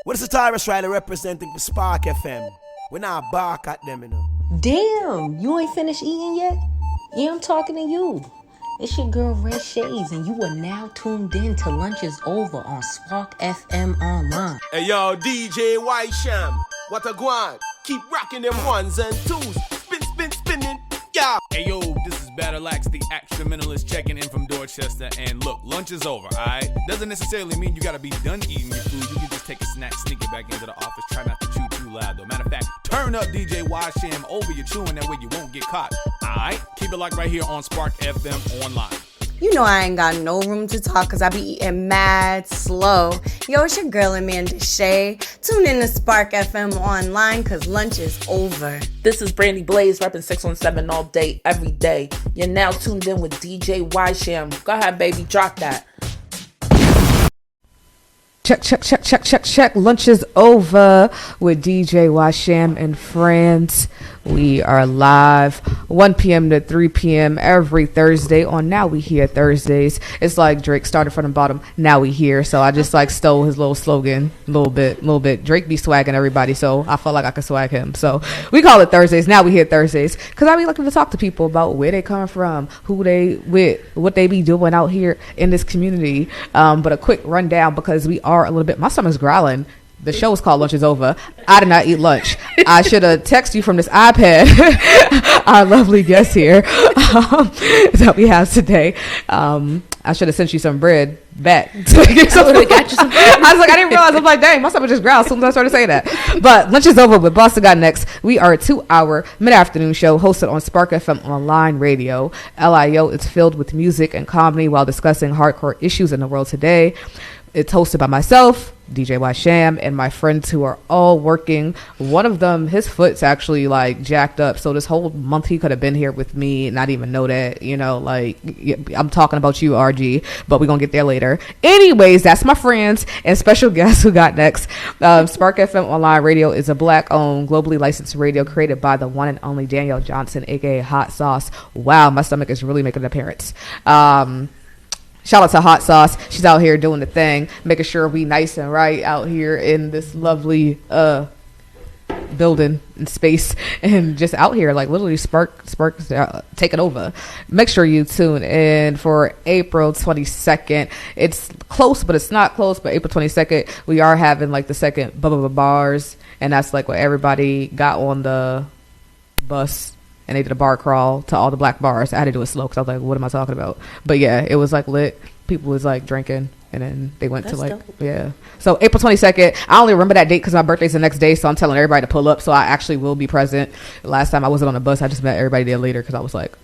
What is the Tyrus Riley representing for Spark FM? We not bark at them, you know. Damn, you ain't finished eating yet? Yeah, I'm talking to you. It's your girl Red Shades, and you are now tuned in to Lunch is Over on Spark FM Online. Hey yo, DJ White Sham, what a guan. Keep rocking them ones and twos. Spinning. Yeah. Hey yo, this is Battleaxe, the Extramentalist, checking in from Dorchester. And look, lunch is over, alright? Doesn't necessarily mean you gotta be done eating your food. You can just take a snack, sneak it back into the office. Try not to chew too loud, though. Matter of fact, turn up DJ Washam over your chewing, that way you won't get caught. Alright? Keep it locked right here on Spark FM Online. You know I ain't got no room to talk because I be eating mad slow. Yo, it's your girl Amanda Shea. Tune in to Spark FM Online because lunch is over. This is Brandy Blaze, repping 617 all day, every day. You're now tuned in with DJ Ysham. Go ahead, baby, drop that. Check. Lunch is over with DJ Ysham and friends. We are live 1 p.m. to 3 p.m. every Thursday on Now We Here Thursdays. It's like Drake started from the bottom, now we here. So I just like stole his little slogan a little bit. Drake be swagging everybody, so I felt like I could swag him. So we call it Thursdays, Now We Here Thursdays, because I be looking to talk to people about where they come from, who they with, what they be doing out here in this community. But a quick rundown, because we are a little bit, my stomach's growling. The show is called Lunch is Over. I did not eat lunch. I should have texted you from this iPad our lovely guest here that we have today. I should have sent you some bread back. I was like, I didn't realize. I'm like, dang, my stomach just growled as soon as I started saying that. But Lunch is Over with Boston Got Next. We are a 2-hour mid-afternoon show hosted on Spark FM Online Radio. LIO is filled with music and comedy while discussing hardcore issues in the world today. It's hosted by myself, DJ Ysham, and my friends who are all working. One of them, his foot's actually like jacked up. So this whole month he could have been here with me and not even know that, you know, like I'm talking about you, RG, but we're going to get there later. Anyways, that's my friends and special guests who got next. Spark FM Online Radio is a black-owned, globally licensed radio created by the one and only Danielle Johnson, aka Hot Sauce. Wow, my stomach is really making an appearance. Shout out to Hot Sauce. She's out here doing the thing, making sure we nice and right out here in this lovely building and space, and just out here like literally spark taking over. Make sure you tune in for April 22nd. It's close, but it's not close. But April 22nd, we are having like the second bars, and that's like what everybody got on the bus. And they did a bar crawl to all the black bars. I had to do it slow because I was like, what am I talking about? But yeah, it was like lit. People was like drinking. And then they went to like, dope. Yeah. So April 22nd, I only remember that date because my birthday's the next day. So I'm telling everybody to pull up. So I actually will be present. Last time I wasn't on the bus. I just met everybody there later because I was like,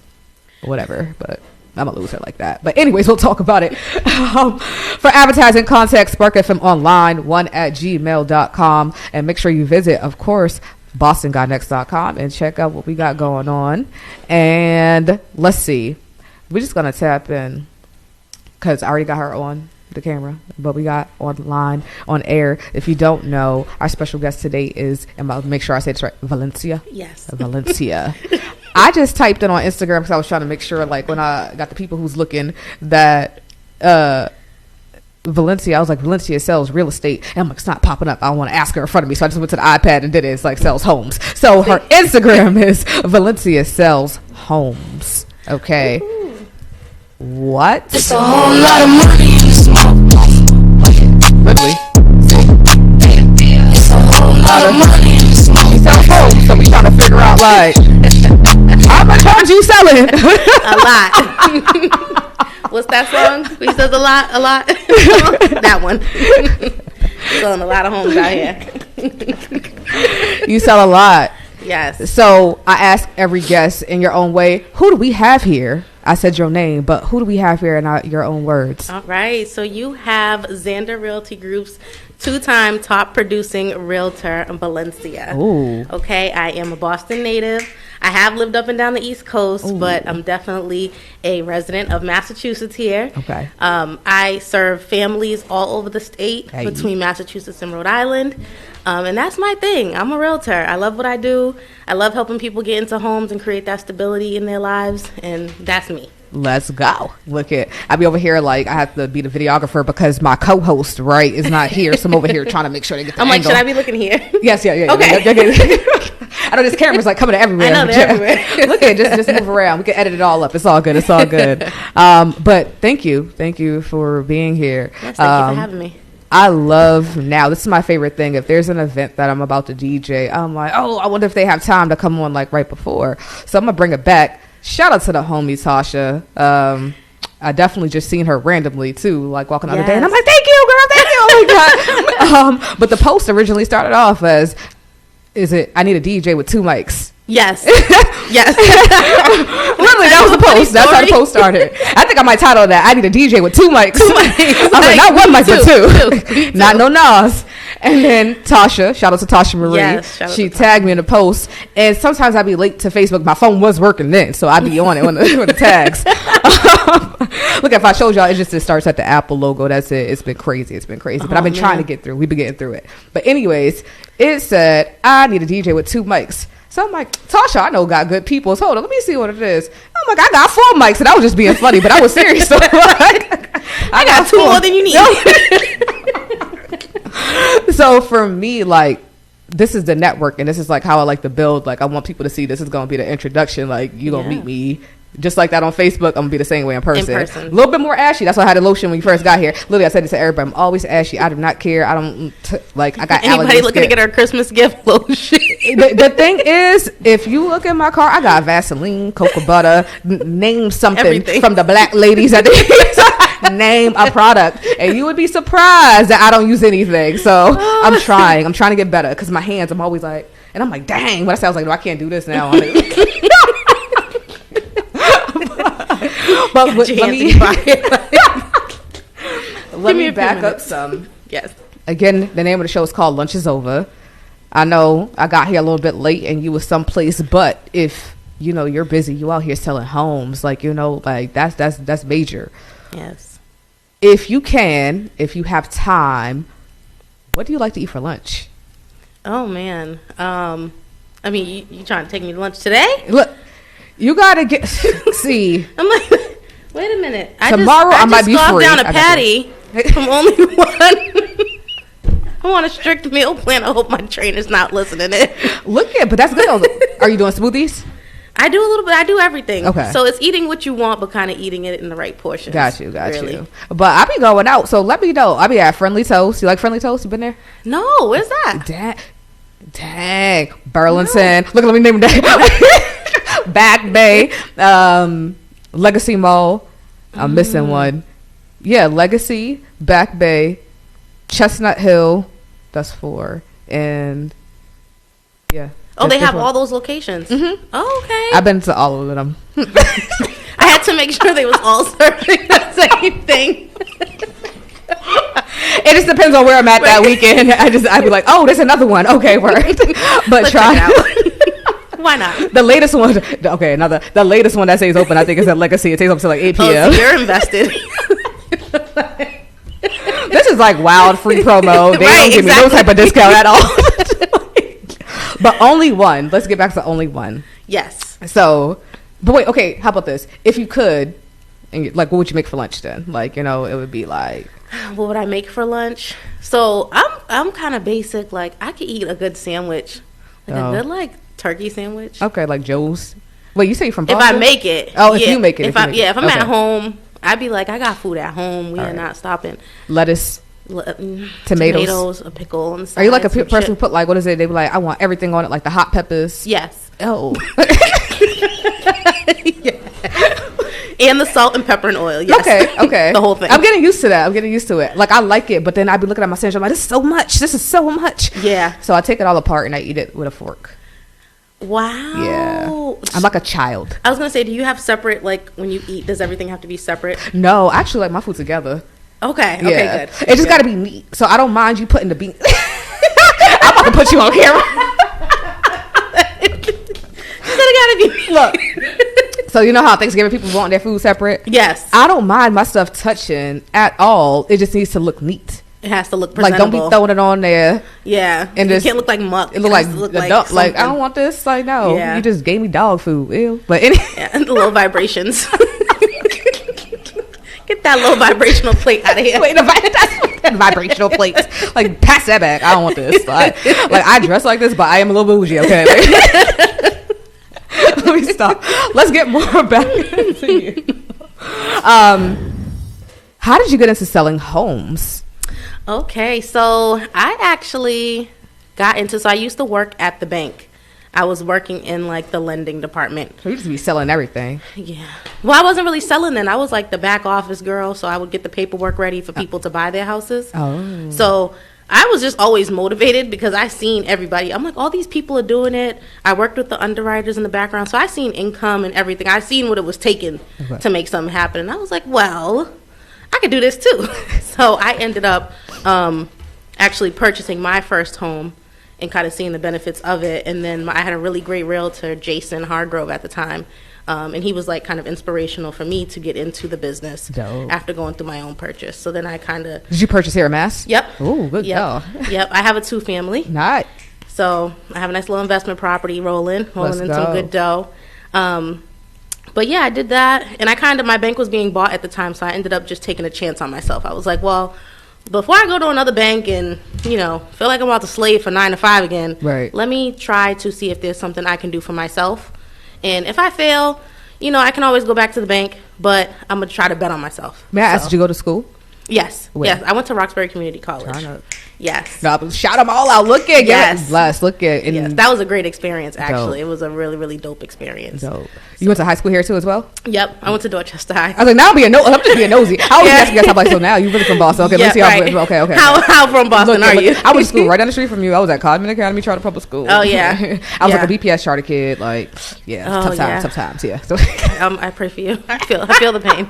whatever. But I'm a loser like that. But anyways, we'll talk about it. For advertising contact, Spark FM Online, 1@gmail.com. And make sure you visit, of course, BostonGotNext.com and check out what we got going on. And let's see, we're just gonna tap in because I already got her on the camera, but we got online on air. If you don't know, our special guest today is, and I'll make sure I say it's right, Valencia. Yes. Valencia. I just typed in on Instagram because I was trying to make sure, like, when I got the people who's looking that Valencia, I was like, Valencia sells real estate, and I'm like, it's not popping up. I want to ask her in front of me, so I just went to the iPad and did it. It's like sells homes. So her Instagram is Valencia Sells Homes. Okay. Ooh. What? It's a whole lot of money in the smoke. Literally. It's a whole lot of money in the smoke. She sells homes, so we trying to figure out like how much homes you selling? A lot. What's that song? He says a lot. That one. Selling a lot of homes out here. You sell a lot. Yes. So I ask every guest in your own way, who do we have here? I said your name, but who do we have here in your own words? All right. So you have Xander Realty Group's 2-time top producing realtor, Valencia. Ooh. Okay. I am a Boston native. I have lived up and down the East Coast, Ooh. but I'm definitely a resident of Massachusetts here. Okay. I serve families all over the state, hey, between Massachusetts and Rhode Island. And that's my thing. I'm a realtor. I love what I do. I love helping people get into homes and create that stability in their lives. And that's me. Let's go. Look at, I be over here like I have to be the videographer because my co-host, right, is not here. So I'm over here trying to make sure they get the I'm angle. like, should I be looking here? Yes, yeah. Okay. I know this camera's like coming everywhere. I know, they're everywhere. Look at just move around. We can edit it all up. It's all good. But thank you for being here. Yes, thank you for having me. I love now. This is my favorite thing. If there's an event that I'm about to DJ, I'm like, oh, I wonder if they have time to come on like right before. So I'm gonna bring it back. Shout out to the homie Tasha. I definitely just seen her randomly too, like walking the other day, and I'm like, thank you, girl, thank you. Oh my god. But the post originally started off as, I need a DJ with 2 mics. Yes. Yes. Literally, that was the post. That's how the post started. I think I might title that, I need a DJ with 2 mics. I was like, not 1 mic, but 2. Not no Nas. And then Tasha, shout out to Tasha Marie. Yes, she tagged me in the post. And sometimes I'd be late to Facebook. My phone was working then, so I'd be on it when the tags. Look, if I showed y'all, it starts at the Apple logo. That's it. It's been crazy. But I've been trying to get through. We've been getting through it. But anyways, it said, I need a DJ with 2 mics. So I'm like, Tasha, I know got good people. So hold on, let me see what it is. I'm like, I got 4 mics, and I was just being funny, but I was serious. So like, I got 2 more than you need. So for me, like, this is the network, and this is like how I like to build. Like, I want people to see this is gonna be the introduction. Like, you gonna meet me. Just like that on Facebook, I'm going to be the same way in person. A little bit more ashy. That's why I had the lotion when you first got here. Literally, I said this to everybody. I'm always ashy. I do not care. I don't, I got anybody looking to get her Christmas gift lotion. The thing is, if you look in my car, I got Vaseline, cocoa butter, name something from the black ladies at the name a product. And you would be surprised that I don't use anything. So I'm trying to get better because my hands, I'm always like, and I'm like, dang, what I say, I was like, no, I can't do this now. But let me back up some. Yes. Again, the name of the show is called Lunch is Over. I know I got here a little bit late and you was someplace, but if you're busy, you out here selling homes, like that's major. Yes. If you have time, what do you like to eat for lunch? Oh man. I mean, you trying to take me to lunch today? Look. You gotta get see. I'm like, wait a minute. Tomorrow I might be free. Down a patty from Only One. I'm on a strict meal plan. I hope my trainer's not listening to it. Look at, but that's good. Are you doing smoothies? I do a little bit. I do everything. Okay. So it's eating what you want, but kind of eating it in the right portions. Got you. But I be going out, so let me know. I be at Friendly Toast. You like Friendly Toast? You been there? No. Where's that? Dang. Burlington. No. Look, let me name that. Back Bay, Legacy Mall. I'm missing one. Yeah, Legacy, Back Bay, Chestnut Hill. That's 4. And yeah. Oh, they have all those locations. Mm-hmm. Oh, okay. I've been to all of them. I had to make sure they was all serving the same thing. It just depends on where I'm at that weekend. I'd be like, oh, there's another one. Okay, word. But let's try check it out. Why not? The latest one, the latest one that stays open, I think, is at Legacy. It stays open till like 8 p.m. Oh, so you're invested. This is like wild free promo. They don't give me no type of discount at all. But only one. Let's get back to only one. Yes. So, but wait, okay, how about this? If you could, and like, what would you make for lunch then? Like, it would be like. What would I make for lunch? So I'm kind of basic. Like, I could eat a good sandwich, a good turkey sandwich. Okay, like Joe's. Wait, you say you're from Boston? If I make it. Oh, if you make it. If I'm at home, I'd be like, I got food at home. We are not stopping. Lettuce. Tomatoes, a pickle on the side. Are you like a person who put like, what is it? They be like, I want everything on it, like the hot peppers. Yes. Oh. Yeah. And the salt and pepper and oil. Yes. Okay. The whole thing. I'm getting used to that. I'm getting used to it. Like, I like it, but then I'd be looking at my sandwich. I'm like, this is so much. Yeah. So I take it all apart and I eat it with a fork. Wow. Yeah. I'm like a child. I was going to say, do you have separate, like, when you eat, does everything have to be separate? No, I actually like my food together. Okay. Yeah. Okay, good. It just got to be neat. So I don't mind you putting the bean. I'm about to put you on camera. It gotta be. Look. So you know how Thanksgiving people want their food separate? Yes. I don't mind my stuff touching at all. It just needs to look neat. It has to look presentable. Like, don't be throwing it on there. Yeah. And it can't look like muck. It look like like I don't want this. Like, no. Yeah. You just gave me dog food. Ew. But the little vibrations. that low vibrational plate out of here. Wait, that's vibrational plates. Like, pass that back. I don't want this. Like I dress like this, but I am a little bougie. Okay. Let me stop. Let's get more back into you. How did you get into selling homes? Okay, so I actually got into. So I used to work at the bank. I was working in like the lending department. So you used to be selling everything. Yeah. Well, I wasn't really selling then. I was like the back office girl, so I would get the paperwork ready for people to buy their houses. Oh. So I was just always motivated because I seen everybody. I'm like, all these people are doing it. I worked with the underwriters in the background, so I seen income and everything. I seen what it was taking to make something happen, and I was like, well, I could do this too. So I ended up actually purchasing my first home and kind of seeing the benefits of it. And then I had a really great realtor, Jason Hargrove, at the time. And he was like kind of inspirational for me to get into the business. Dope. After going through my own purchase. So then I kind of... Did you purchase here in Mass? Yep. Oh, good Yep. Yep. I have a 2-family. Nice. So I have a nice little investment property rolling in Let's some go. good dough. But yeah, I did that. And my bank was being bought at the time, so I ended up just taking a chance on myself. I was like, well, before I go to another bank and, feel like I'm about to slave for 9 to 5 again, right, let me try to see if there's something I can do for myself. And if I fail, I can always go back to the bank, but I'm going to try to bet on myself. May I ask, did you go to school? Yes. Where? Yes. I went to Roxbury Community College. Turn Yes. No, shout them all out. Look at yes. Blessed. Look at it. Yes. That was a great experience, actually. Dope. It was a really, really dope experience. Dope. You went to high school here, too, as well? Yep. I went to Dorchester High. I was like, now I'm just being nosy. I was asking you guys, like, so now you're really from Boston. Okay, let's see how. Right. Okay. How from Boston are you? I went to school right down the street from you. I was at Codman Academy Charter Public School. Oh, yeah. I was like a BPS charter kid. Like, tough times, yeah. So I pray for you. I feel the pain.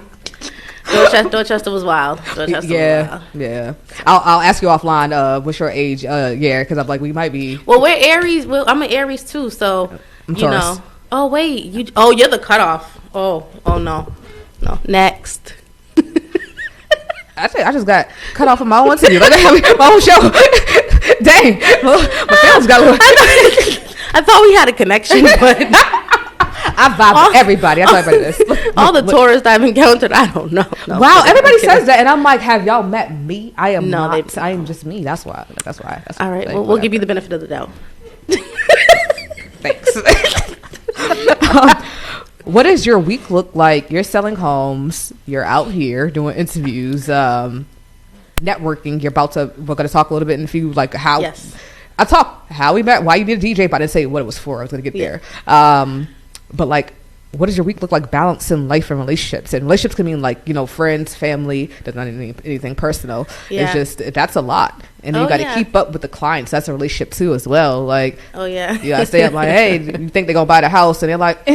Dorchester was wild. Yeah. I'll ask you offline. What's your age? Because I'm like, we might be. Well, we're Aries. I'm an Aries too, so I'm Taurus. Oh wait, you're the cutoff. Oh no. Next. I just got cut off of my own interview. Like, my own show. Dang, my feelings got a little. I thought we had a connection, but. I vibe with everybody. I tell everybody this. All the tourists I've encountered, I don't know. No, wow, everybody says that, and I'm like, have y'all met me? I am not. I am just me. That's why. All right, well, we'll give you the benefit of the doubt. Thanks. What does your week look like? You're selling homes. You're out here doing interviews, networking. We're going to talk a little bit in a few, like how. Yes. How we met, why you did a DJ, but I didn't say what it was for. I was going to get there. But like, what does your week look like balancing life and relationships? And relationships can mean like, friends, family, does not mean anything personal. Yeah. It's just, that's a lot. And then you got to keep up with the clients. That's a relationship too as well. Like, you got to stay up like, hey, you think they're going to buy the house? And they're like,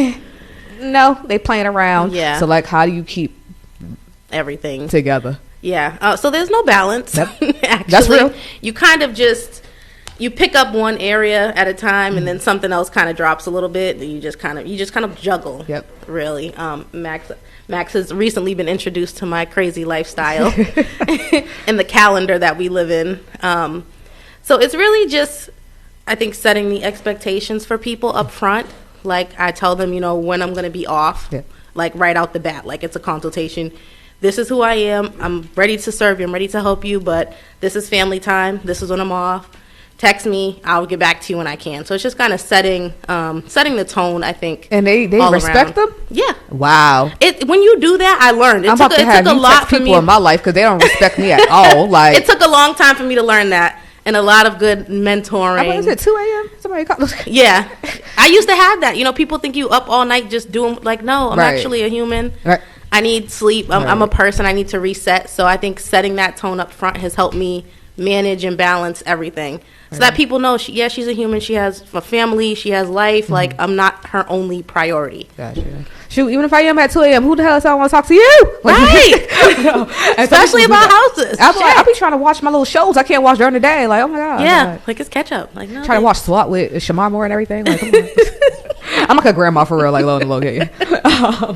no, they playing around. Yeah. So like, how do you keep everything together? Yeah. So there's no balance. Yep. Actually, That's real. You kind of you pick up one area at a time, and then something else kind of drops a little bit. And you just kind of juggle. Yep. Really. Max has recently been introduced to my crazy lifestyle and the calendar that we live in. So it's really just, I think, setting the expectations for people up front. Like I tell them, when I'm going to be off, like right out the bat, like it's a consultation. This is who I am. I'm ready to serve you. I'm ready to help you, but this is family time. This is when I'm off. Text me. I'll get back to you when I can. So it's just kind of setting the tone, I think. And they respect them? Yeah. Wow. When you do that, I learned. I'm about to have a lot for people in my life because they don't respect me at all. Like, it took a long time for me to learn that, and a lot of good mentoring. Is it 2 a.m.? Somebody called. Yeah. I used to have that. People think you up all night just doing, like, no, I'm actually a human. Right. I need sleep. I'm a person. I need to reset. So I think setting that tone up front has helped me manage and balance everything. So that people know, she's a human. She has a family. She has life. Mm-hmm. Like, I'm not her only priority. Gotcha. Shoot, even if I am at 2 a.m., who the hell is I want to talk to you? Right. Especially about houses. I'll be trying to watch my little shows I can't watch during the day. Like, oh my God. Yeah. Like, it's catch up. Like, no. Trying to watch SWAT with Shamar Moore and everything. Like, come on. I'm like a grandma for real, like low and low. Yeah.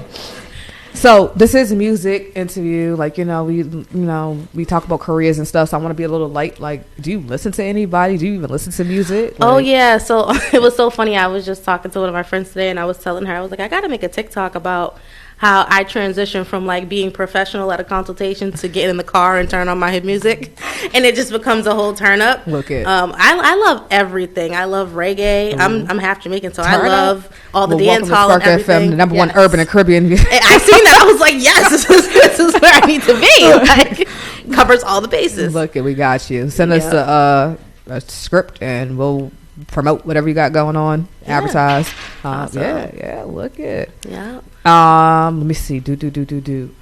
So this is a music interview. Like, we talk about careers and stuff. So I want to be a little light. Like, do you listen to anybody? Do you even listen to music? Like, oh, yeah. So it was so funny. I was just talking to one of my friends today, and I was telling her, I was like, I got to make a TikTok about how I transitioned from like being professional at a consultation to get in the car and turn on my hit music, and it just becomes a whole turn up. Look it. I love everything. I love reggae. I'm half Jamaican, so I love all the Well, dance hall and Spark everything. FM, the number one urban and Caribbean. I seen that. I was like, yes, this is where I need to be. Like, covers all the bases. Look it, we got you. Send us a script and we'll promote whatever you got going on. Advertise. Awesome. Yeah. Look it. Yeah. Let me see. Do.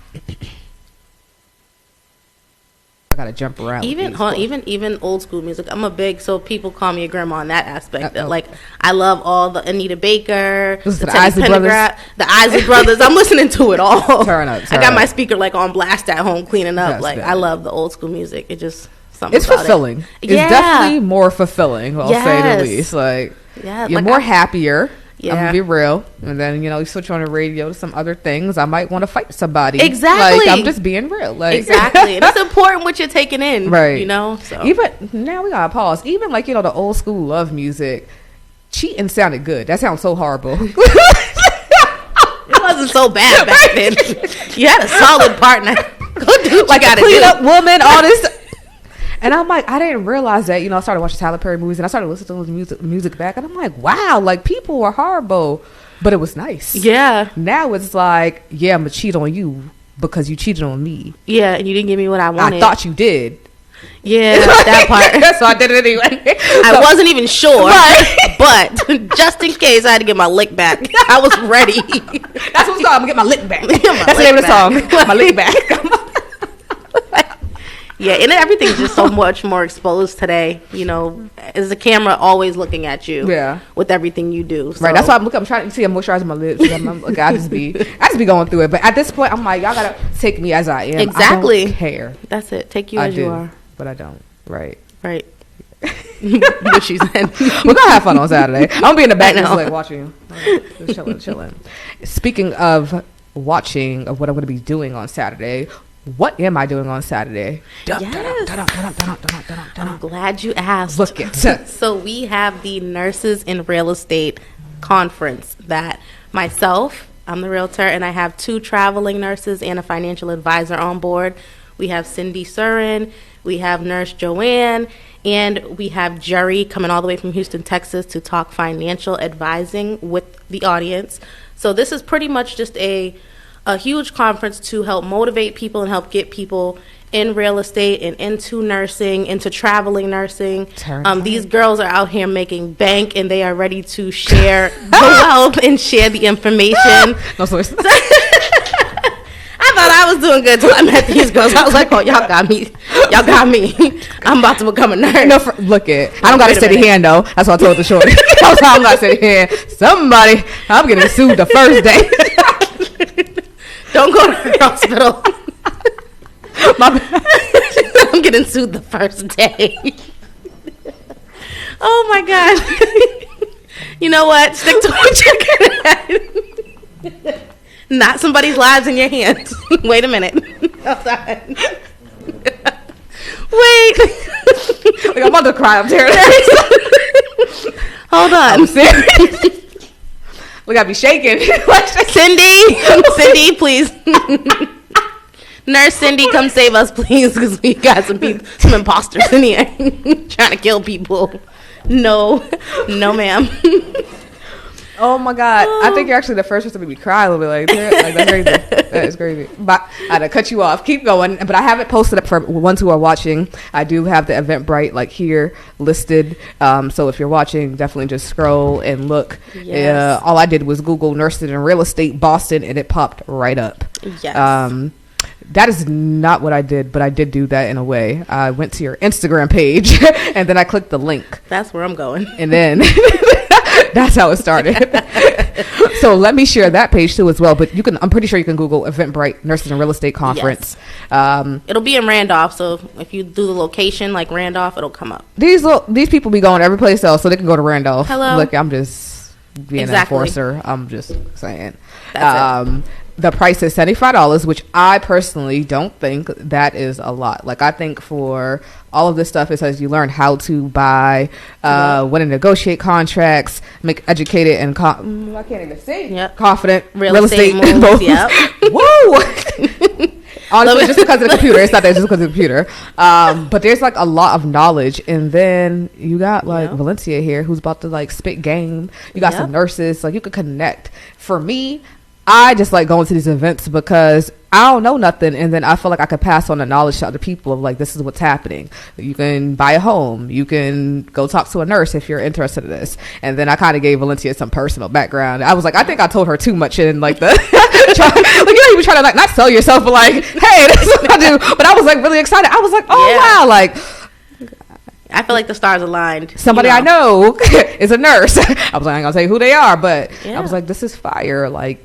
I gotta jump around. Even old school music. I'm a big, so people call me a grandma in that aspect. That like I love all the Anita Baker, the Isley Brothers. The Isley Brothers. I'm listening to it all. Turn up. I got my speaker like on blast at home cleaning up. That's like good. I love the old school music. It just something. It's about fulfilling. It. It's Yeah. definitely more fulfilling. I'll say the Yes. least. Like Yeah, you're like more happier. I'm Yeah. gonna be real, and then you switch on the radio to some other things. I might want to fight somebody. Exactly. Like I'm just being real. Like Exactly. And it's important what you're taking in. Right. So Even now we gotta pause. Even like the old school love music, cheating sounded good. That sounds so horrible. it wasn't so bad back then. You had a solid partner. Go do what Like you a gotta clean do. up woman, all this. And I'm like, I didn't realize that. I started watching Tyler Perry movies, and I started listening to those music back, and I'm like, wow, like people were horrible, but it was nice. Yeah. Now it's like, yeah, I'm gonna cheat on you because you cheated on me. Yeah, and you didn't give me what I wanted. I thought you did. Yeah, that part. So I did it anyway. I wasn't even sure, but just in case I had to get my lick back, I was ready. That's what's called. I'm gonna get my lick back. My That's the name of the lick song. My lick back. Yeah, and everything's just so much more exposed today. Is the camera always looking at you? Yeah. With everything you do. So. Right. That's why I'm trying to see. I'm moisturizing my lips. I just be going through it. But at this point, I'm like, y'all gotta take me as I am. Exactly. I don't care. That's it. Take you as you are. But I don't. Right. Right. What she said. We're gonna have fun on Saturday. I'm gonna be in the back just like watching you. Just chilling. Speaking of watching of what I'm gonna be doing on Saturday, what am I doing on Saturday? Yes. I'm glad you asked. Look it. So we have the Nurses in Real Estate Conference that myself, I'm the realtor, and I have 2 traveling nurses and a financial advisor on board. We have Cindy Surin, we have Nurse Joanne, and we have Jerry coming all the way from Houston, Texas to talk financial advising with the audience. So this is pretty much just a huge conference to help motivate people and help get people in real estate and into nursing, into traveling nursing. These girls are out here making bank, and they are ready to share the wealth and share the information. No, sorry. I thought I was doing good till I met these girls. I was like, oh, y'all got me. Y'all got me. I'm about to become a nurse. No, look it. I don't got a steady hand though. That's what I told the shorty. I'm not steady hand. Somebody, I'm getting sued the first day. Don't go to the hospital. My bad. I'm getting sued the first day. Oh my God. You know what? Stick to what you're good at. Not somebody's lives in your hands. Wait a minute. Outside. Wait. Like I'm about to cry up there. Hold on. I'm serious. Look, I be shaking. Cindy, please. Nurse Cindy, come save us, please, because we got some imposters in here trying to kill people. No, ma'am. Oh my God! I think you're actually the first person to make me cry a little bit. Like that's crazy. That is crazy. But I had to cut you off. Keep going. But I haven't posted up for ones who are watching. I do have the Eventbrite here listed. So if you're watching, definitely just scroll and look. Yes. All I did was Google nurses in real estate Boston, and it popped right up. Yes. That is not what I did, but I did do that in a way. I went to your Instagram page, and then I clicked the link. That's where I'm going. And then that's how it started. So let me share that page too as well. But I'm pretty sure you can Google Eventbrite Nurses in Real Estate Conference. Yes. It'll be in Randolph, so if you do the location like Randolph, it'll come up. These people be going every place else, so they can go to Randolph. Hello. Look, I'm just being an enforcer. I'm just saying. That's it. The price is $75, which I personally don't think that is a lot. Like I think for all of this stuff is as you learn how to buy, when to negotiate contracts, make educated and I can't even say confident real estate moves. Yep. Woo! Honestly, just because of the computer. It's not that just because of the computer. But there's like a lot of knowledge. And then you got like Valencia here who's about to like spit game. You got some nurses. Like you could connect. For me, I just like going to these events because I don't know nothing, and then I feel like I could pass on the knowledge to other people of like, this is what's happening. You can buy a home, you can go talk to a nurse if you're interested in this. And then I kind of gave Valencia some personal background. I was like, I think I told her too much in like the like, you know, you were trying to like not sell yourself, but like, hey, this is what I do. But I was like really excited. I was like, oh wow, like I feel like the stars aligned. Somebody I know is a nurse. I was like, I ain't gonna say who they are, but I was like, this is fire. Like,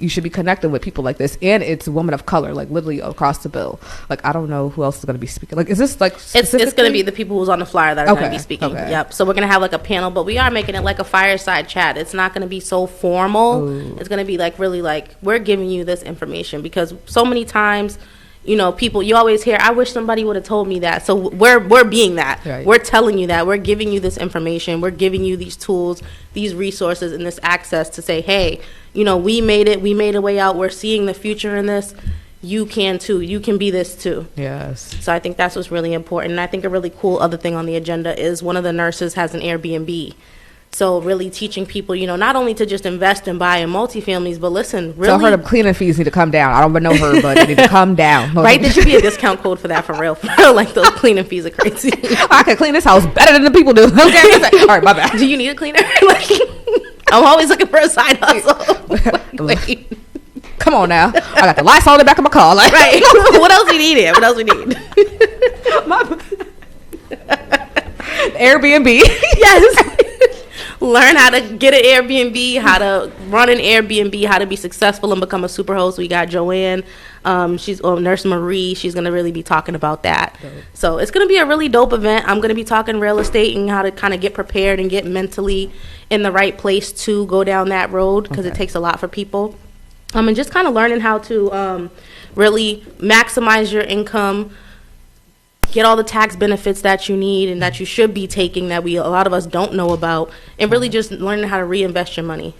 you should be connected with people like this, and it's women of color, like literally across the bill. Like, I don't know who else is going to be speaking. Like, is this like it's going to be the people who's on the flyer that are going to be speaking. Yep. So we're going to have like a panel, but we are making it like a fireside chat. It's not going to be so formal. Ooh. It's going to be like really like, we're giving you this information because so many times, you know, people, you always hear, I wish somebody would have told me that. So we're being that. Right. We're telling you that. We're giving you this information. We're giving you these tools, these resources, and this access to say, hey, you know, we made it. We made a way out. We're seeing the future in this. You can too. You can be this too. Yes. So I think that's what's really important. And I think a really cool other thing on the agenda is one of the nurses has an Airbnb. So really teaching people, you know, not only to just invest and buy in multifamilies, but listen, really. Tell her the cleaning fees need to come down. I don't even know her, but they need to come down. Right? There should be a discount code for that for real. Like those cleaning fees are crazy. I can clean this house better than the people do. Okay. All right, my bad. Do you need a cleaner? Like, I'm always looking for a side hustle. Like, come on now. I got the Lysol in the back of my car. Like, right. What else we need here? What else we need? Airbnb. Yes. Learn how to get an Airbnb, how to run an Airbnb, how to be successful and become a super host. We got Joanne, she's Nurse Marie. She's going to really be talking about that. Dope. So it's going to be a really dope event. I'm going to be talking real estate and how to kind of get prepared and get mentally in the right place to go down that road because it takes a lot for people. And just kind of learning how to really maximize your income, get all the tax benefits that you need and that you should be taking that a lot of us don't know about, and really just learning how to reinvest your money.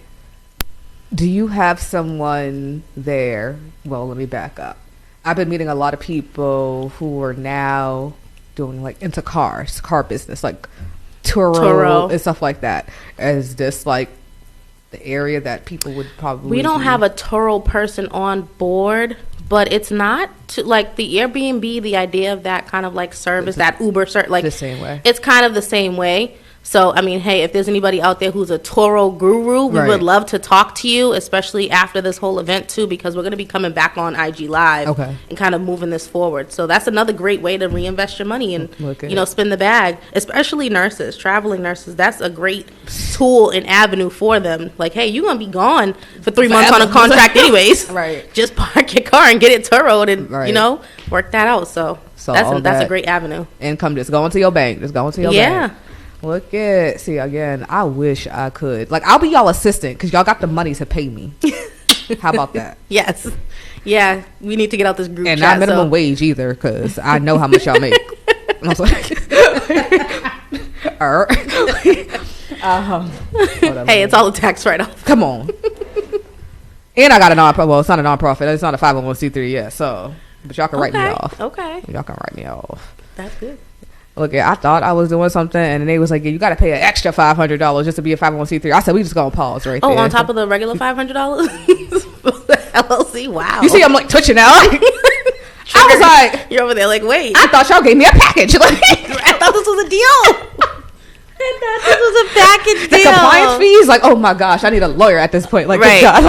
Do you have someone there? Well, let me back up. I've been meeting a lot of people who are now doing like into car business, like Turo and stuff like that. Is this like the area that people would probably We don't have a Turo person on board, but it's not like the Airbnb, the idea of that kind of like service, that Uber service, like the same way. It's kind of the same way. So, I mean, hey, if there's anybody out there who's a Turo guru, we would love to talk to you, especially after this whole event, too, because we're going to be coming back on IG Live and kind of moving this forward. So that's another great way to reinvest your money and, you know, spin the bag, especially nurses, traveling nurses. That's a great tool and avenue for them. Like, hey, you're going to be gone for 3 months on a contract anyways. Just park your car and get it Turoed and, you know, work that out. So that's a great avenue. Income just going to your bank. Just going to your bank. Look at, see, again, I wish I could. Like, I'll be y'all assistant because y'all got the money to pay me. How about that? Yes. Yeah, we need to get out this group and chat. And not minimum wage either because I know how much y'all make. And I was like, hey, it's all a tax write-off. Come on. And I got a non-profit. Well, it's not a non-profit. It's not a 501c3 yet, so. But y'all can write me off. Okay. Y'all can write me off. That's good. Look, I thought I was doing something, and they was like, yeah, you got to pay an extra $500 just to be a 501c3. I said, we just going to pause right there. Oh, on top of the regular $500? LLC? Wow. You see, I'm like twitching now. I was like. You're over there like, wait. I thought y'all gave me a package. Like, I thought this was a deal. I thought this was a package deal. The compliance fees, like, oh my gosh, I need a lawyer at this point. Like, right. I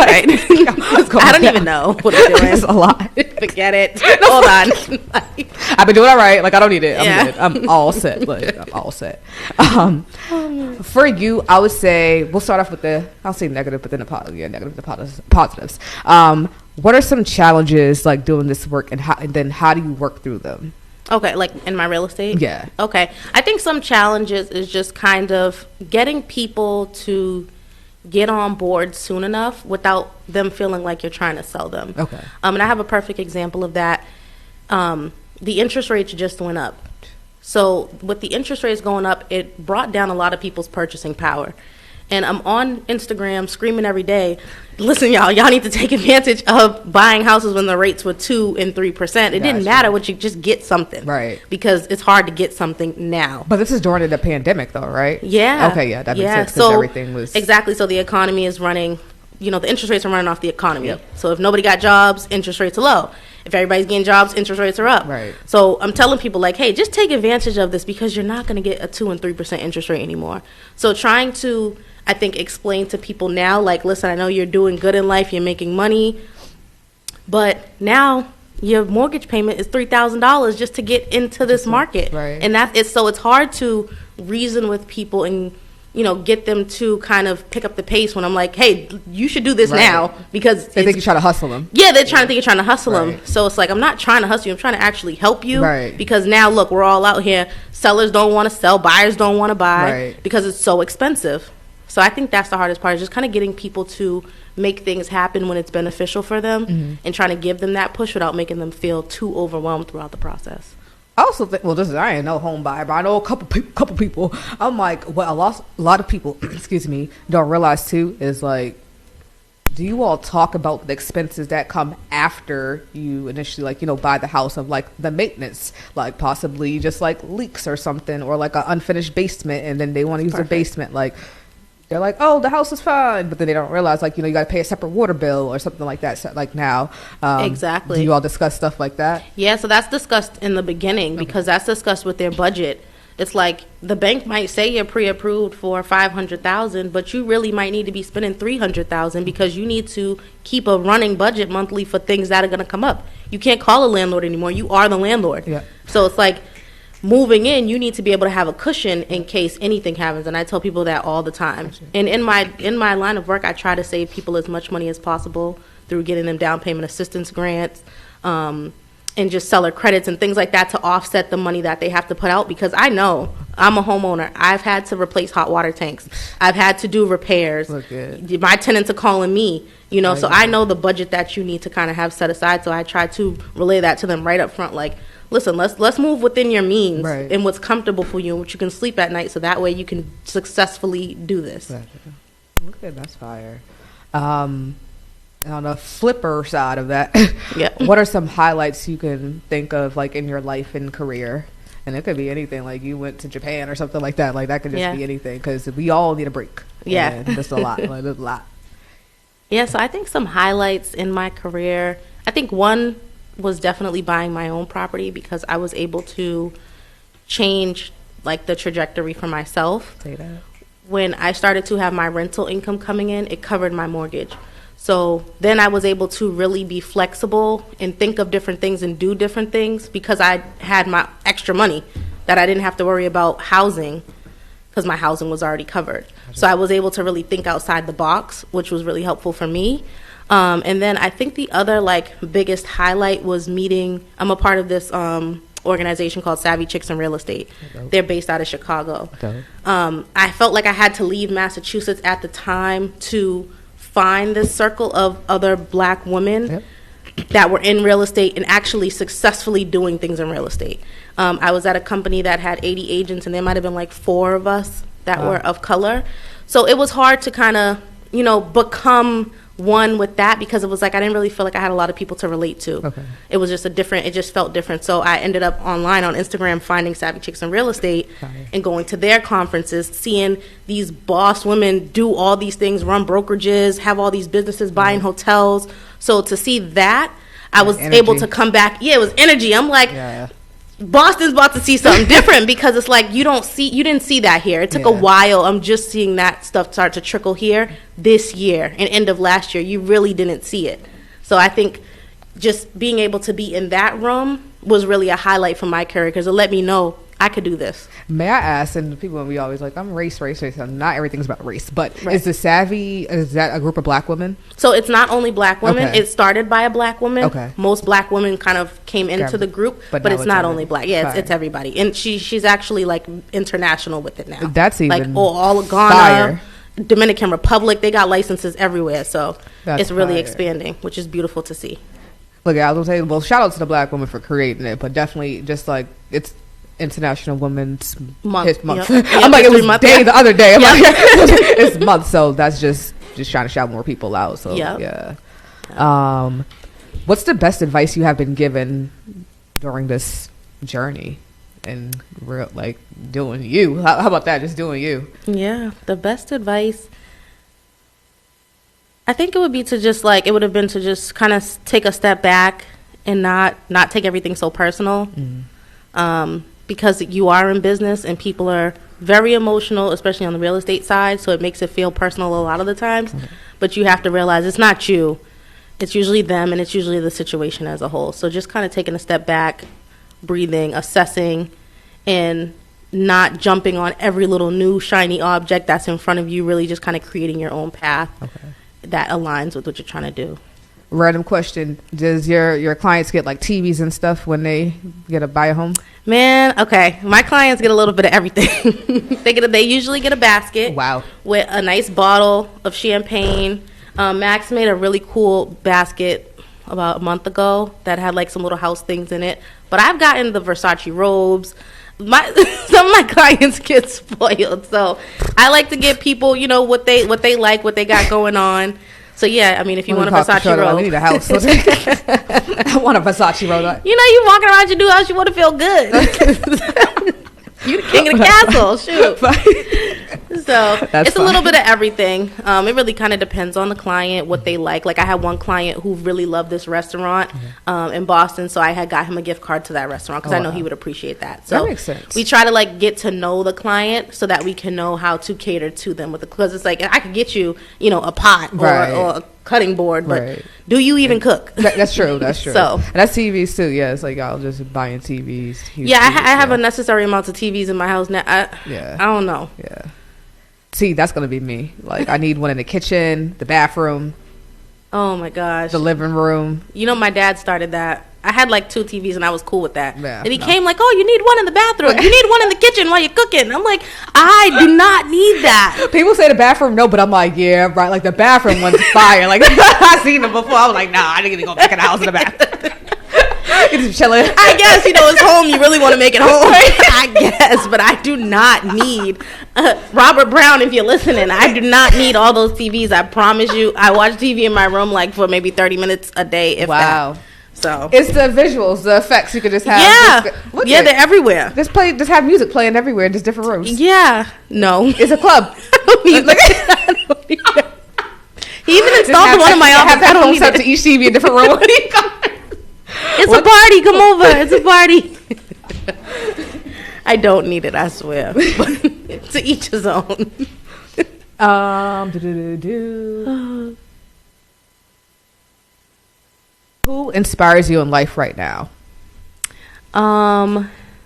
don't down. even know what I'm doing. It's a lot. Forget it. Hold on. I've been doing all right. Like, I don't need it. I'm good. I'm all set. Like, I'm all set. For you, I would say we'll start off with I'll say negative, but then negative to positives. What are some challenges like doing this work, and then how do you work through them? Okay, like in my real estate? Yeah. Okay. I think some challenges is just kind of getting people to get on board soon enough without them feeling like you're trying to sell them. Okay. And I have a perfect example of that. The interest rates just went up. So with the interest rates going up, it brought down a lot of people's purchasing power. And I'm on Instagram screaming every day, listen, y'all need to take advantage of buying houses when the rates were 2% and 3%. It didn't matter what you just get something. Right. Because it's hard to get something now. But this is during the pandemic, though, right? Yeah. Okay, yeah, that makes sense because everything was... Exactly. So the economy is running, the interest rates are running off the economy. Yep. So if nobody got jobs, interest rates are low. If everybody's getting jobs, interest rates are up. Right. So I'm telling people, like, hey, just take advantage of this because you're not going to get a 2% and 3% interest rate anymore. So trying to, I think, explain to people now, like, listen, I know you're doing good in life, you're making money, but now your mortgage payment is $3,000 just to get into this market. Right. And it's hard to reason with people and, get them to kind of pick up the pace when I'm like, hey, you should do this now because they think you're trying to hustle them. Yeah, they're trying to think you're trying to hustle them. So it's like, I'm not trying to hustle you. I'm trying to actually help you. Right. Because now, look, we're all out here. Sellers don't want to sell. Buyers don't want to buy because it's so expensive. So I think that's the hardest part, is just kind of getting people to make things happen when it's beneficial for them and trying to give them that push without making them feel too overwhelmed throughout the process. I also think, I ain't no home buyer, but I know a couple people. I'm like, what a lot of people, excuse me, don't realize too is like, do you all talk about the expenses that come after you initially buy the house, of like the maintenance, like possibly just like leaks or something, or like an unfinished basement, and then they want to use the basement, like they're like, oh, the house is fine, but then they don't realize, like, you got to pay a separate water bill or something like that. So, like now, exactly. Do you all discuss stuff like that? Yeah, so that's discussed in the beginning because that's discussed with their budget. It's like the bank might say you're pre-approved for $500,000, but you really might need to be spending $300,000 because you need to keep a running budget monthly for things that are going to come up. You can't call a landlord anymore. You are the landlord. Yeah. So it's like, moving in, you need to be able to have a cushion in case anything happens, and I tell people that all the time. And in my line of work, I try to save people as much money as possible through getting them down payment assistance grants, and just seller credits and things like that to offset the money that they have to put out, because I know I'm a homeowner. I've had to replace hot water tanks. I've had to do repairs. My tenants are calling me, so I know the budget that you need to kind of have set aside. So I try to relay that to them right up front, like, listen, let's move within your means and what's comfortable for you and what you can sleep at night, so that way you can successfully do this. Okay, that's fire. On the flipper side of that, what are some highlights you can think of, like, in your life and career? And it could be anything, like you went to Japan or something like that. Like, that could just be anything, because we all need a break. Yeah. And that's a lot. Like, there's a lot. Yeah, so I think some highlights in my career, I think one was definitely buying my own property, because I was able to change, like, the trajectory for myself. Say that. When I started to have my rental income coming in, it covered my mortgage. So then I was able to really be flexible and think of different things and do different things, because I had my extra money that I didn't have to worry about housing, because my housing was already covered. So I was able to really think outside the box, which was really helpful for me. And then I think the other, like, biggest highlight was meeting, I'm a part of this organization called Savvy Chicks in Real Estate. They're based out of Chicago. I felt like I had to leave Massachusetts at the time to find this circle of other black women that were in real estate and actually successfully doing things in real estate. I was at a company that had 80 agents, and there might have been like 4 of us that were of color. So it was hard to kind of, become one with that, because it was like I didn't really feel like I had a lot of people to relate to. It was just it just felt different. So I ended up online on Instagram finding Savvy Chicks in Real Estate and going to their conferences, seeing these boss women do all these things, run brokerages, have all these businesses, buying hotels. So to see that, I was able to come back. Yeah, it was energy. I'm like, Boston's about to see something different, because it's like you didn't see that here. It took a while. I'm just seeing that stuff start to trickle here this year and end of last year. You really didn't see it. So I think just being able to be in that room was really a highlight for my career, because it let me know I could do this. May I ask, and people, we always like, I'm race. Not everything's about race, but is the Savvy, is that a group of black women? So it's not only black women. It started by a black woman. Most black women kind of came into the group, but it's not only black. Yeah, it's everybody. And she's actually, like, international with it now. That's even like all of Ghana, fire. Dominican Republic, they got licenses everywhere. So it's really fire. expanding, which is beautiful to see. Look, I was going to say, well, shout out to the black woman for creating it, but definitely just like International Women's Month. Month. Yep. I'm like, it was month, day yeah. the other day. I'm like, it's month, so that's just trying to shout more people out. So yeah. What's the best advice you have been given during this journey and like doing you? How about that? Just doing you. Yeah, the best advice, I think it would be to just like, it would have been to just kind of take a step back and not take everything so personal. Because you are in business and people are very emotional, especially on the real estate side, so it makes it feel personal a lot of the times. But you have to realize it's not you. It's usually them, and it's usually the situation as a whole. So just kind of taking a step back, breathing, assessing, and not jumping on every little new shiny object that's in front of you, really just kind of creating your own path that aligns with what you're trying to do. Random question. Does your clients get like TVs and stuff when they get to buy a home? Man, okay. My clients get a little bit of everything. They usually get a basket. Wow. With a nice bottle of champagne. Max made a really cool basket about a month ago that had like some little house things in it. But I've gotten the Versace robes. Some of my clients get spoiled. So I like to give people, what they like, what they got going on. So yeah, I mean, if you want a Versace robe, we need a house. I want a Versace robe. You walking around your new house, you want to feel good. You the king of the castle, shoot. So it's a little bit of everything. It really kind of depends on the client, what they like. Like I had one client who really loved this restaurant in Boston, so I had got him a gift card to that restaurant because I know he would appreciate that. So that makes sense. We try to like get to know the client so that we can know how to cater to them with because it's like I could get you, a pot or a cutting board, but do you even cook? That's true. That's true. So and that's TVs too. Yeah, it's like y'all just buying TVs. I have unnecessary amounts of TVs in my house now. I don't know. Yeah. See, that's gonna be me. Like, I need one in the kitchen, the bathroom. Oh my gosh. The living room. My dad started that. I had like 2 TVs and I was cool with that. Yeah, and he came like, oh, you need one in the bathroom. You need one in the kitchen while you're cooking. I'm like, I do not need that. People say the bathroom, no, but I'm like, yeah, right. Like the bathroom one's fire. Like I've seen them before. I was like, nah, I need to go back in the house in the bathroom. Just chilling. I guess, it's home. You really want to make it home. I guess, but I do not need Robert Brown, if you're listening. I do not need all those TVs. I promise you. I watch TV in my room like for maybe 30 minutes a day, if that. So it's the visuals, the effects you could just have. Yeah, they're everywhere. Just have music playing everywhere in just different rooms. Yeah, no, it's a club. I don't need that. He even installed one in my office. I don't need it to each TV in different room. It's a party. Come over. It's a party. I don't need it, I swear. But to each his own. Who inspires you in life right now?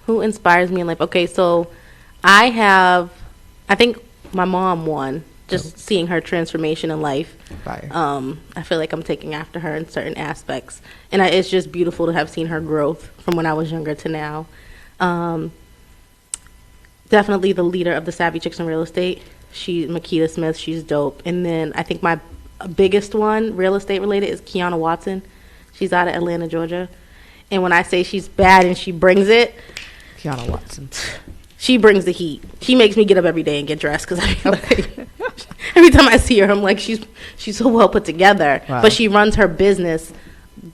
Who inspires me in life? Okay, so I think my mom won. Just seeing her transformation in life. Fire. I feel like I'm taking after her in certain aspects. And it's just beautiful to have seen her growth from when I was younger to now. Definitely the leader of the Savvy Chicks in Real Estate. She's Makita Smith. She's dope. And then I think my biggest one, real estate related, is Kiana Watson. She's out of Atlanta, Georgia. And when I say she's bad and she brings it, Kiana Watson. She brings the heat. She makes me get up every day and get dressed because every time I see her, I'm like, she's so well put together. Wow. But she runs her business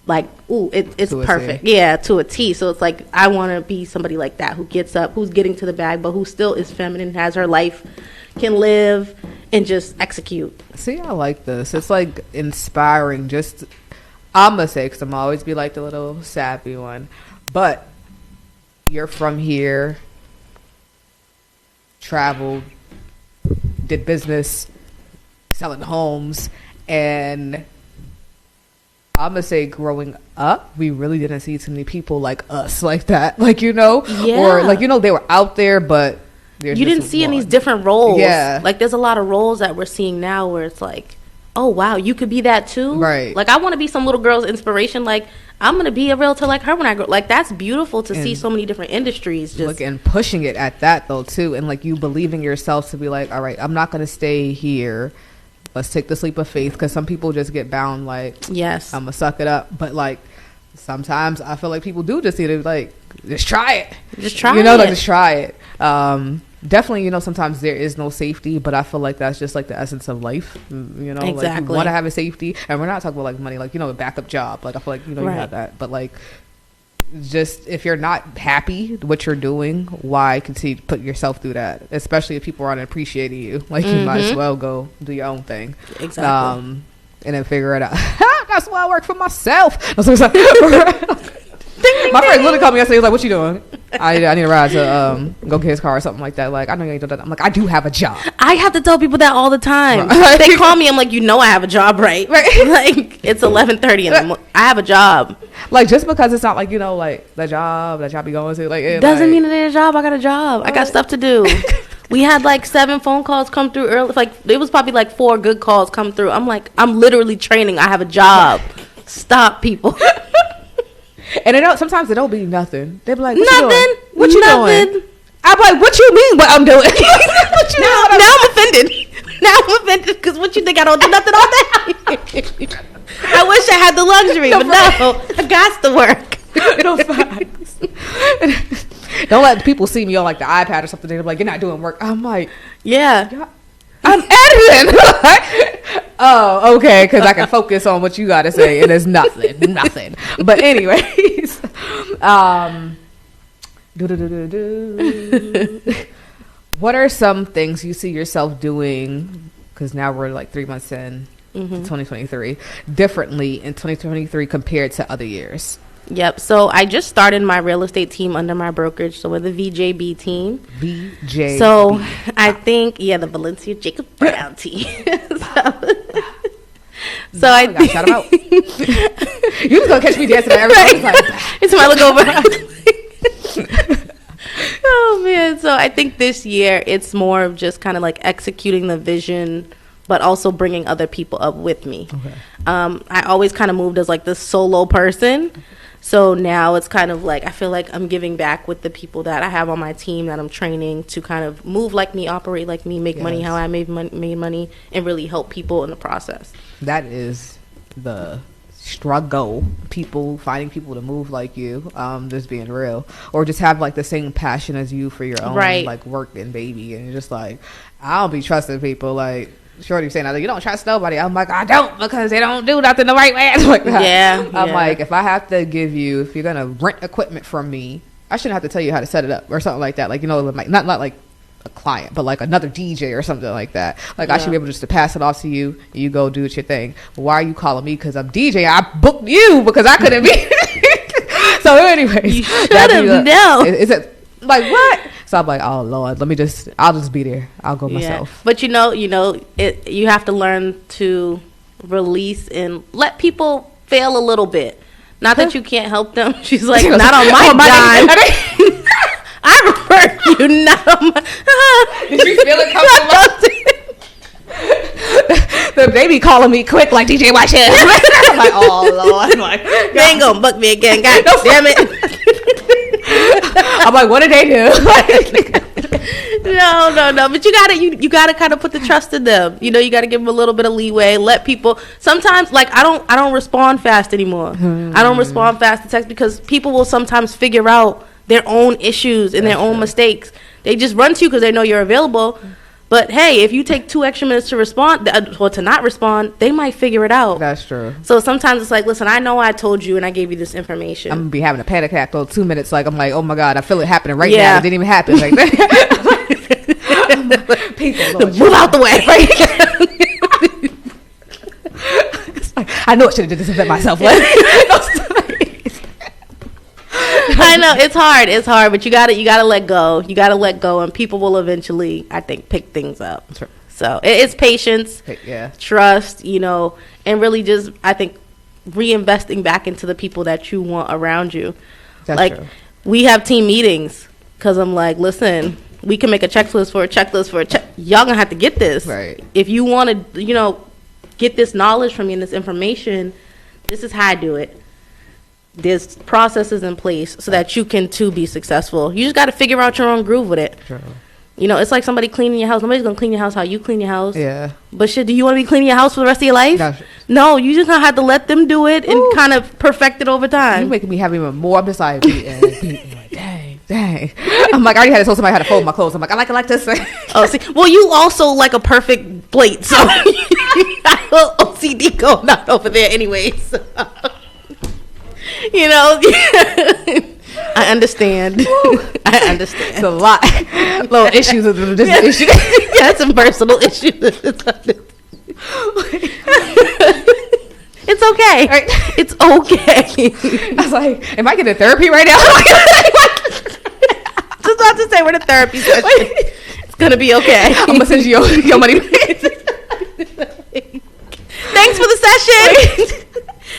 like, it's perfect. Yeah, to a T. So it's like, I want to be somebody like that who gets up, who's getting to the bag, but who still is feminine, has her life, can live, and just execute. See, I like this. It's like inspiring. Just, I'm going to say, because I'm always be like the little sappy one. But you're from here. Traveled, did business, selling homes, and I'm gonna say growing up, we really didn't see too many people like us like that, or they were out there, but you didn't see in these different roles. Yeah, like there's a lot of roles that we're seeing now where it's like, oh wow, you could be that too, right? Like I want to be some little girl's inspiration, like I'm going to be a realtor like her when I grow. Like, that's beautiful to see so many different industries. Just and pushing it at that, though, too. And, like, you believing yourself to be like, all right, I'm not going to stay here. Let's take this leap of faith. Because some people just get bound, like, yes, I'm going to suck it up. But, like, sometimes I feel like people do just need to, like, just try it. Just try You know, it. like just try it. Definitely, you know, sometimes there is no safety, but I feel like that's just like the essence of life. You know, like Exactly. you want to have a safety, and we're not talking about like money, like, you know, a backup job. Like I feel like, you know, you have that, but like, just if you're not happy with what you're doing, why continue to put yourself through that? Especially if people aren't appreciating you. Like you might as well go do your own thing. Exactly. And then figure it out. That's why I work for myself. My friend literally called me yesterday. He was like, "What you doing?" I need a ride to go get his car or something like that. Like, I know you ain't doing that. I'm like, I do have a job. I have to tell people that all the time. They call me. I'm like, you know, I have a job, right? Like, it's 11:30 and I have a job. Like, just because it's not like, you know, like the job you going to, like, it doesn't mean it ain't a job. I got a job. I got stuff to do. We had like 7 phone calls come through early. Like, it was probably like 4 good calls come through. I'm like, I'm literally training. I have a job. Stop, people. And it don't, sometimes it don't be nothing. They be like, nothing. What you doing? I'm like, what you mean what I'm doing? What you now I'm offended. Now I'm offended because what you think, I don't do nothing all day? I wish I had the luxury, but no, I got to work. Don't let people see me on like the iPad or something. They're like, you're not doing work. I'm like, yeah. I'm editing. Oh, okay, because I can focus on what you got to say, and it's nothing. But anyways, what are some things you see yourself doing? Because now we're like 3 months in to 2023, differently in 2023 compared to other years. Yep. So I just started my real estate team under my brokerage. So we're the VJB team. VJB. So I think, the Valencia Jacobs Brown team. So I think. Shout them out. You just gonna catch me dancing at everybody's like. It's my look over. Oh man. So I think this year it's more of just kind of like executing the vision, but also bringing other people up with me. Okay. I always kind of moved as like this solo person. So now it's kind of like I feel like I'm giving back with the people that I have on my team that I'm training to kind of move like me, operate like me, make money how I made money, and really help people in the process. That is the struggle. Finding people to move like you, just being real, or just have like the same passion as you for your own like work and baby, and just like I don't be trusting people like. Shorty saying, you don't trust nobody. I'm like, I don't, because they don't do nothing the right way. Like that. Yeah. I'm like, if I have to give you, if you're gonna rent equipment from me, I shouldn't have to tell you how to set it up or something like that. Like, you know, like not like a client, but like another DJ or something like that. Like I should be able just to pass it off to you. And you go do your thing. Why are you calling me? Because I'm DJ. I booked you because I couldn't be. So, anyways, you should have known. Is it like what? So I'm like, oh Lord, I'll just be there. I'll go myself. But you know, you have to learn to release and let people fail a little bit. Not that you can't help them. She's like, not on my dime. I refer you, not on my. Did you feel it coming? They be calling me quick like DJ Watch It. I'm like, oh Lord, I'm like, they ain't gonna book me again. God damn it. I'm like, what did they do? No. But you gotta kind of put the trust in them. You know, you gotta give them a little bit of leeway. Let people. Sometimes, like I don't respond fast anymore. I don't respond fast to text because people will sometimes figure out their own issues and their own mistakes. They just run to you because they know you're available. But hey, if you take 2 extra minutes to respond or to not respond, they might figure it out. That's true. So sometimes it's like, listen, I know I told you and I gave you this information. I'm gonna be having a panic attack those 2 minutes. Like I'm like, oh my God, I feel it happening right now. It didn't even happen. Like people, move out the way. I know I should have did this event myself. I know it's hard, but you gotta let go, and people will eventually, I think, pick things up. Sure. So it's patience, trust, and really just, I think, reinvesting back into the people that you want around you. That's like true. We have team meetings because I'm like, listen, we can make a checklist for a checklist. Y'all gonna have to get this. Right. If you want to, get this knowledge from me and this information, this is how I do it. There's processes in place so that you can too be successful. You just got to figure out your own groove with it. True. It's like somebody cleaning your house. Nobody's gonna clean your house how you clean your house. Yeah. But shit, do you want to be cleaning your house for the rest of your life? No, you just gonna have to let them do it and kind of perfect it over time. You're making me have even more. I'm just like, Dang. I'm like, I already had to tell somebody how to fold my clothes. I'm like, I like it like this. Oh, see, well, you also like a perfect plate, so OCD going out over there, anyways. You know, I understand. I understand. It's a lot. Little issues with this issue. Yeah, some personal issues. It's okay. Right. It's okay. I was like, am I getting therapy right now? Just about to say we're in a therapy session. It's gonna be okay. I'm gonna send you your money. Thanks for the session.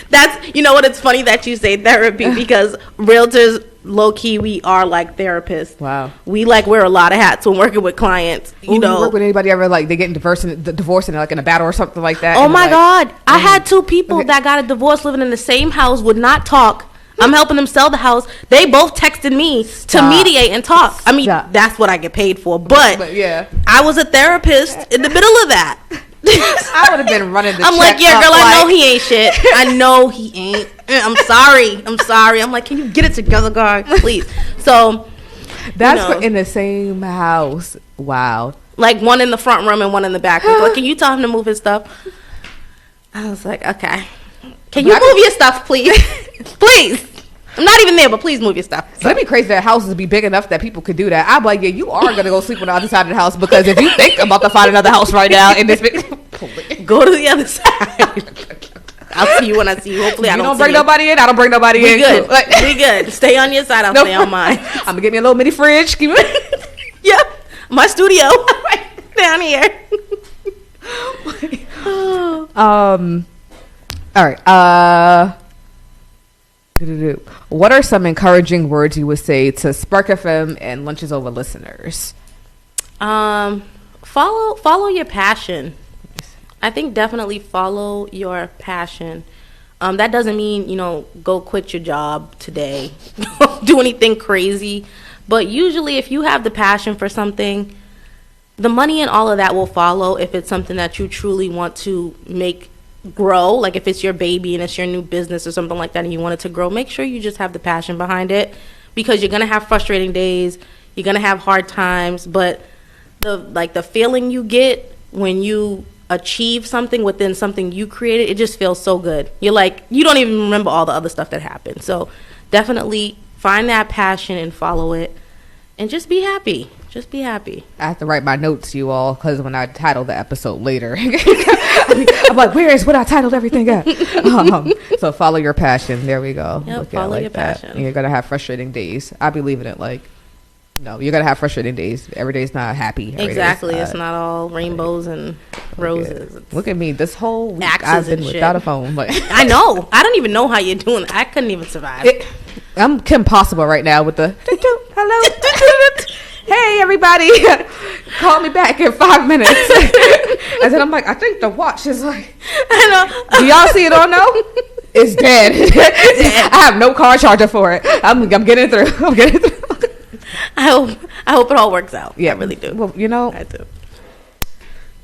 That's, you know what, it's funny that you say therapy, because realtors, low key, we are like therapists. Wow. We like wear a lot of hats when working with clients. You know, you work with anybody ever like they getting divorced and like in a battle or something like that? Oh and my like, God. I had two people that got a divorce living in the same house, would not talk. I'm helping them sell the house. They both texted me to mediate and talk. I mean, that's what I get paid for. But yeah, I was a therapist in the middle of that. I would have been running the I'm like, yeah, girl, I know he ain't shit. I know he ain't. I'm sorry. I'm like, can you get it together, guy, please? So that's in the same house. Wow. Like one in the front room and one in the back room. Like, can you tell him to move his stuff? I was like, okay. Can you move your stuff, please? Please. I'm not even there, but please move your stuff. So that'd be crazy that houses be big enough that people could do that. I'm like, yeah, you are gonna go sleep on the other side of the house, because if you think I'm about to find another house right now in this big, go to the other side. I'll see you when I see you. Hopefully, I don't bring nobody in. I don't bring nobody in. We good. We good. Stay on your side. I'll stay on mine. I'm gonna get me a little mini fridge. Yeah, my studio right down here. All right. What are some encouraging words you would say to Spark FM and Lunches Over listeners? Follow your passion. I think definitely follow your passion. That doesn't mean, go quit your job today, do anything crazy. But usually if you have the passion for something, the money and all of that will follow if it's something that you truly want to make grow. Like if it's your baby and it's your new business or something like that and you want it to grow, make sure you just have the passion behind it, because you're going to have frustrating days, you're going to have hard times, but the feeling you get when you achieve something within something you created, it just feels so good. You're like, you don't even remember all the other stuff that happened. So definitely find that passion and follow it, and just be happy. Just be happy. I have to write my notes, you all, because when I title the episode later, I'm like, where is what I titled everything at? So follow your passion. There we go. Yep, follow your passion. And you're going to have frustrating days. I believe in it. Like, no, you're going to have frustrating days. Every day's not happy. Exactly. It's not all rainbows and roses. Look at me. This whole week Axes I've been and shit. without a phone. But I know. I don't even know how you're doing. I couldn't even survive. I'm Kim Possible right now with the hello. Hey, everybody. Call me back in 5 minutes. And then I'm like, I think the watch is like, I know. Do y'all see it or no? It's dead. I have no car charger for it. I'm getting through. I hope it all works out. Yeah, I really do. Well, I do.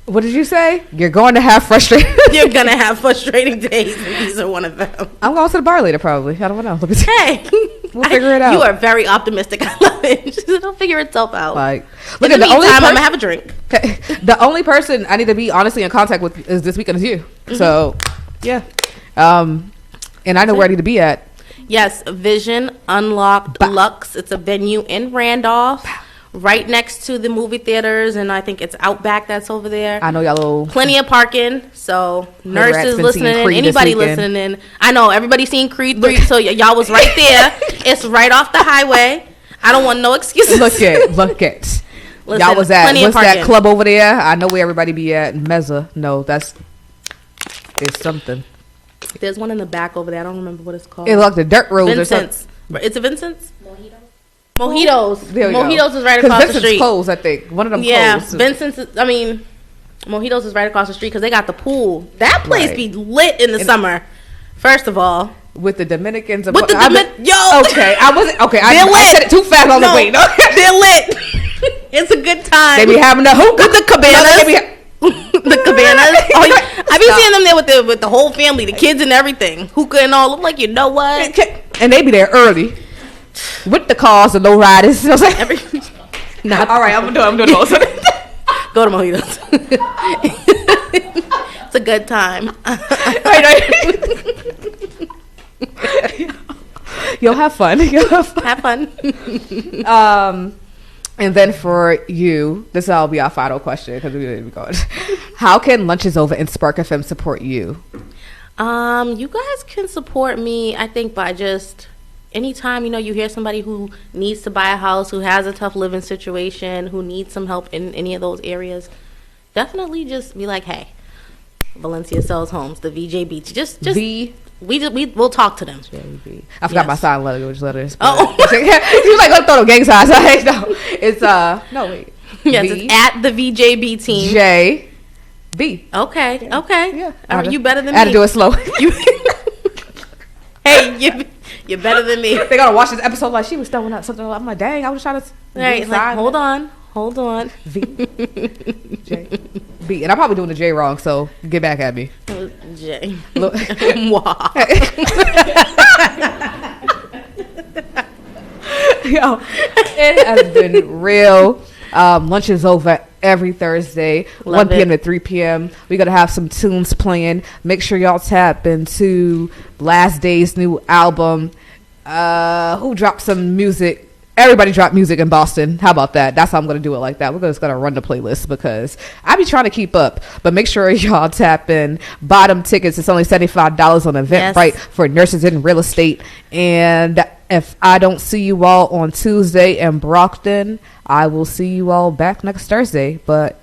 What did you say? You're going to have frustrating. You're gonna have frustrating days, and these are one of them. I'm going to the bar later, probably. I don't know. Hey, we'll figure it out. You are very optimistic. I love it. It'll figure itself out. Like, look, at the only time I'm gonna have a drink. The only person I need to be honestly in contact with is this weekend is you. Mm-hmm. So, yeah. And I know where I need to be at. Yes, Vision Unlocked Lux. It's a venue in Randolph, right next to the movie theaters, and I think it's Outback that's over there. I know y'all. Plenty of parking, so nurses listening in, anybody listening in. I know everybody's seen Creed 3, so y'all was right there. It's right off the highway. I don't want no excuses. Look at. Listen, y'all was at what's that club over there? I know where everybody be at. Meza. No, it's something. There's one in the back over there. I don't remember what it's called. It's like the Dirt Road or something. It's a Vincent's? Mojitos. There we Mojitos go. is right across Vincent's the street. Closed, I think. One of them closed. Vincent's. Mojitos is right across the street because they got the pool. That place be lit in the summer. First of all, with the Dominicans. Yo. Okay, I wasn't. Okay, I said it too fast. I was like, wait, no. They're lit. It's a good time. They be having a hookah with the cabanas. The cabanas. I be seeing them there with the whole family, the kids and everything, hookah and all. I'm like, you know what? And they be there early. with the cars and no riders. You know what I'm saying? Not all right, I'm doing both. Go to Mojitos. It's a good time. You'll have fun. Have fun. And then for you, this will be our final question because we're going to be going. How can Lunches Over and Spark FM support you? You guys can support me, I think, by just anytime, you hear somebody who needs to buy a house, who has a tough living situation, who needs some help in any of those areas, definitely just be like, hey, Valencia sells homes, the VJ Beach. We'll talk to them. I forgot my sign language letters. Oh. You like, let's throw them gang signs. No, it's, no, wait. Yes, V, it's at the VJB team. J, B. Okay. Yeah. Are you better than me? I had to do it slow. Hey, you're better than me. They gotta watch this episode like she was throwing out something. I'm like, dang, I was trying to. Right, like, hold on. V, J, B. And I'm probably doing the J wrong, so get back at me. J. Look. Yo, it has been real. Lunch is over every Thursday, Love 1 p.m. it. to 3 p.m. We're going to have some tunes playing. Make sure y'all tap into Last Day's new album. Who dropped some music? Everybody dropped music in Boston. How about that? That's how I'm going to do it like that. We're just going to run the playlist because I be trying to keep up. But make sure y'all tap in. Bottom tickets. It's only $75 on Eventbrite for nurses in real estate. And if I don't see you all on Tuesday in Brockton, I will see you all back next Thursday. But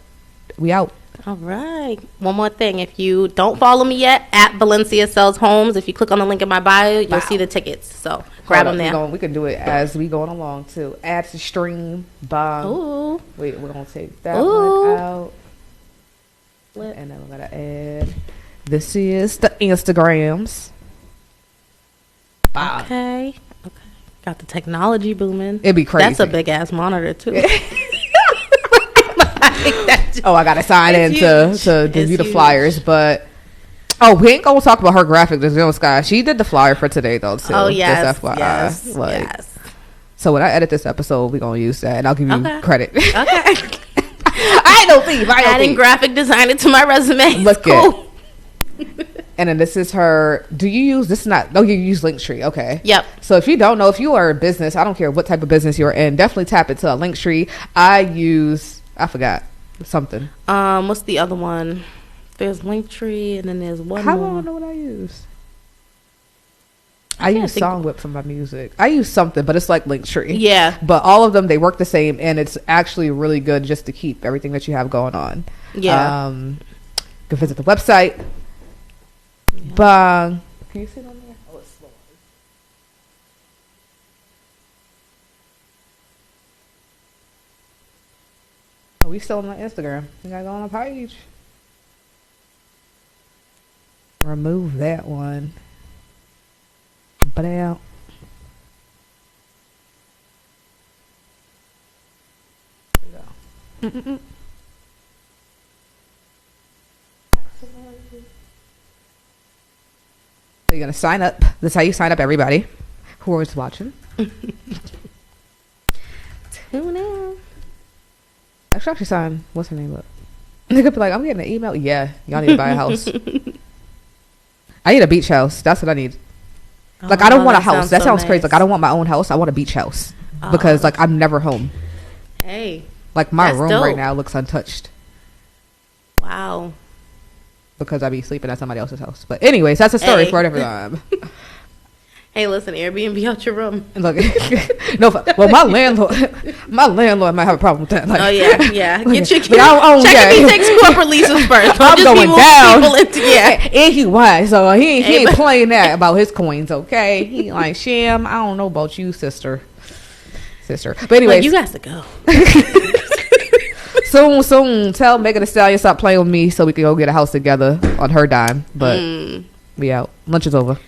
we out. All right. One more thing. If you don't follow me yet, at Valencia Sells Homes, if you click on the link in my bio, you'll see the tickets. So grab them there. We can do it as we going along too. Add to stream. Bomb. Ooh. Wait, we're going to take that one out. And then we're going to add. This is the Instagrams. Wow. Okay. Got the technology booming. It'd be crazy. That's a big ass monitor too. I gotta sign in to view the flyers, but we ain't gonna talk about her graphic design, Sky. She did the flyer for today though too. Oh yes, Just FYI. yes. So when I edit this episode, we gonna use that, and I'll give you credit. Okay. I ain't no thief. Adding graphic designer to my resume. Look cool. And then this is her. Do you use this? You use Linktree. Okay. Yep. So if you don't know, if you are a business, I don't care what type of business you're in, definitely tap into a Linktree. I forgot something. What's the other one? There's Linktree, and then there's one more. How do I know what I use? I use Songwhip for my music. I use something, but it's like Linktree. Yeah. But all of them, they work the same, and it's actually really good just to keep everything that you have going on. Yeah. You can visit the website. Bang. Can you see it on there? Oh, it's slow. Are we still on my Instagram? We gotta go on a page. Remove that one. But out. There we go. So you're gonna sign up. This is how you sign up, everybody who is watching. Tune in. I should actually sign. What's her name up? They could be like, I'm getting an email. Yeah, y'all need to buy a house. I need a beach house. That's what I need. Like, I don't want a house. That sounds crazy. Like, I don't want my own house. I want a beach house because, like, I'm never home. Hey. Like, my room dope. right now looks untouched. Wow. Because I be sleeping at somebody else's house. But anyways, that's a story for a different time. Hey, listen, Airbnb out your room. Look, no, well, my landlord might have a problem with that. Like, yeah. Get your check if he takes corporate leases first. I'm going down. And he wise, so he ain't playing that about his coins. Okay, he like Sham. I don't know about you, sister. But anyways, you guys to go. soon. Tell Megan Thee Stallion stop playing with me so we can go get a house together on her dime. But we out. Lunch is over.